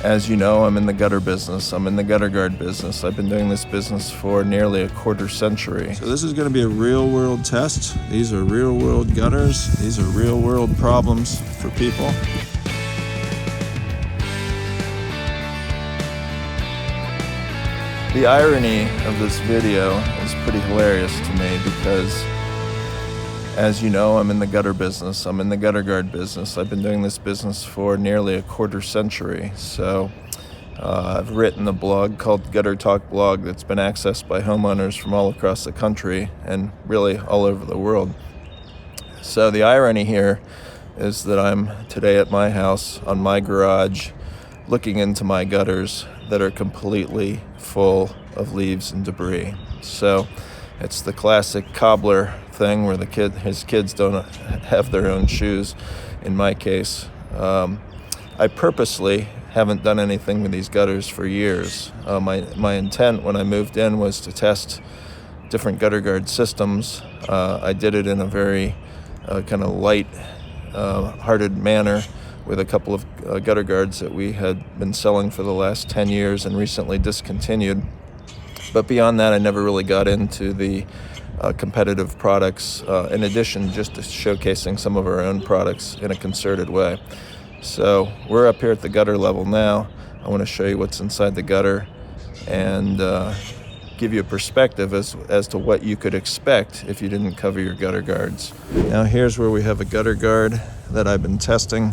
As you know, I'm in the gutter business. I'm in the gutter guard business. I've been doing this business for nearly a quarter century. So this is going to be a real-world test. These are real-world gutters. These are real-world problems for people. The irony of this video is pretty hilarious to me because, as you know, I'm in the gutter business. I'm in the gutter guard business. I've been doing this business for nearly a quarter century. So I've written a blog called Gutter Talk Blog that's been accessed by homeowners from all across the country and really all over the world. So the irony here is that I'm today at my house on my garage looking into my gutters that are completely full of leaves and debris. So it's the classic cobbler thing where his kids don't have their own shoes. In my case, I purposely haven't done anything with these gutters for years. My intent when I moved in was to test different gutter guard systems. I did it in a very kind of light-hearted manner with a couple of gutter guards that we had been selling for the last 10 years and recently discontinued. But beyond that, I never really got into the competitive products, in addition just to showcasing some of our own products in a concerted way. So we're up here at the gutter level now. I want to show you what's inside the gutter and give you a perspective as to what you could expect if you didn't cover your gutter guards. Now here's where we have a gutter guard that I've been testing.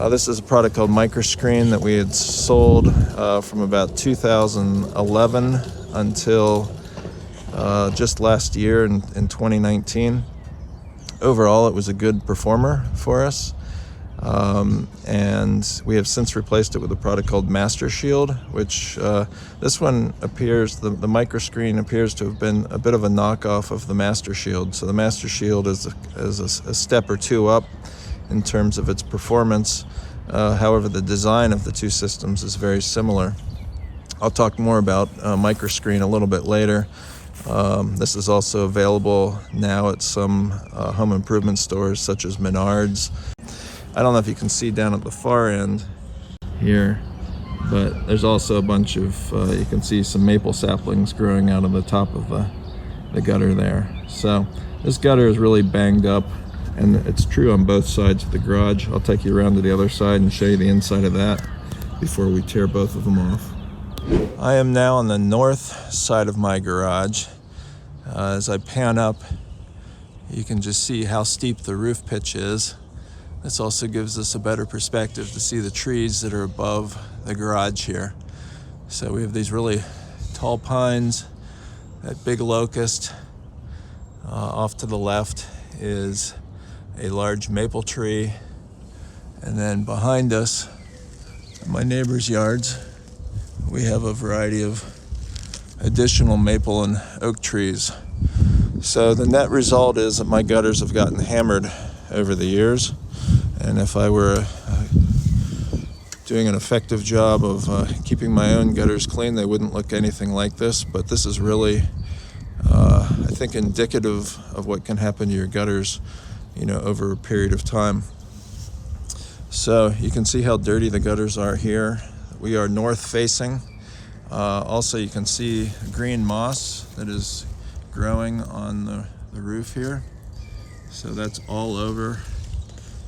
This is a product called Microscreen that we had sold from about 2011 until just last year in 2019. Overall, it was a good performer for us. And we have since replaced it with a product called MasterShield, which this one appears, the Microscreen appears to have been a bit of a knockoff of the MasterShield. So the MasterShield is a step or two up in terms of its performance. However, the design of the two systems is very similar. I'll talk more about Microscreen a little bit later. This is also available now at some home improvement stores such as Menards. I don't know if you can see down at the far end here, but there's also a bunch of, you can see some maple saplings growing out of the top of the gutter there. So this gutter is really banged up, and it's true on both sides of the garage. I'll take you around to the other side and show you the inside of that before we tear both of them off. I am now on the north side of my garage. As I pan up, you can just see how steep the roof pitch is. This also gives us a better perspective to see the trees that are above the garage here. So we have these really tall pines, that big locust. Off to the left is a large maple tree. And then behind us, in my neighbor's yards, we have a variety of additional maple and oak trees. So the net result is that my gutters have gotten hammered over the years. And if I were doing an effective job of keeping my own gutters clean, they wouldn't look anything like this. But this is really, I think, indicative of what can happen to your gutters, over a period of time. So you can see how dirty the gutters are here. We are north facing. Also, you can see green moss that is growing on the roof here. So that's all over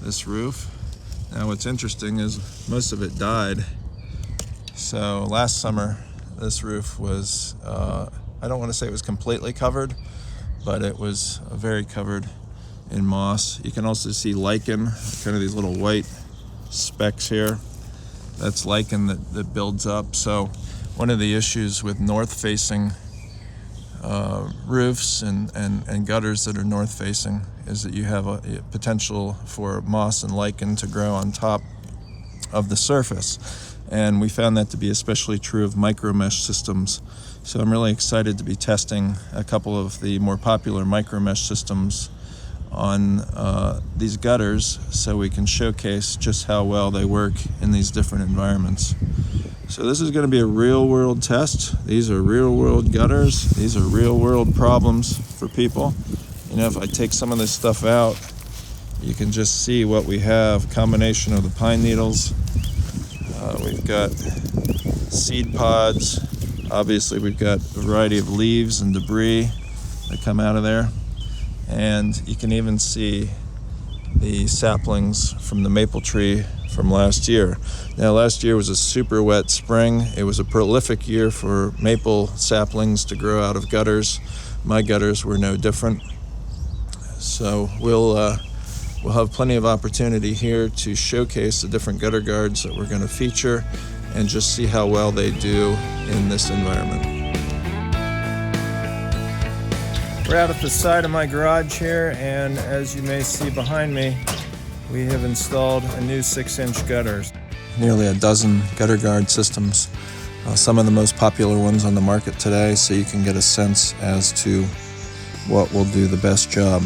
this roof. Now what's interesting is most of it died. So last summer this roof was, I don't want to say it was completely covered, but it was very covered in moss. You can also see lichen, kind of these little white specks here. That's lichen that builds up. So one of the issues with north facing roofs and gutters that are north facing is that you have a potential for moss and lichen to grow on top of the surface. And we found that to be especially true of micro mesh systems. So I'm really excited to be testing a couple of the more popular micro mesh systems on these gutters so we can showcase just how well they work in these different environments. So this is going to be a real-world test. These are real-world gutters. These are real-world problems for people. If I take some of this stuff out, you can just see what we have. A combination of the pine needles We've got seed pods. Obviously, we've got a variety of leaves and debris that come out of there. And you can even see the saplings from the maple tree from last year. Now, last year was a super wet spring. It was a prolific year for maple saplings to grow out of gutters. My gutters were no different. So we'll have plenty of opportunity here to showcase the different gutter guards that we're going to feature and just see how well they do in this environment. We're out at the side of my garage here, and as you may see behind me, we have installed a new 6-inch gutters. Nearly a dozen gutter guard systems, some of the most popular ones on the market today, so you can get a sense as to what will do the best job.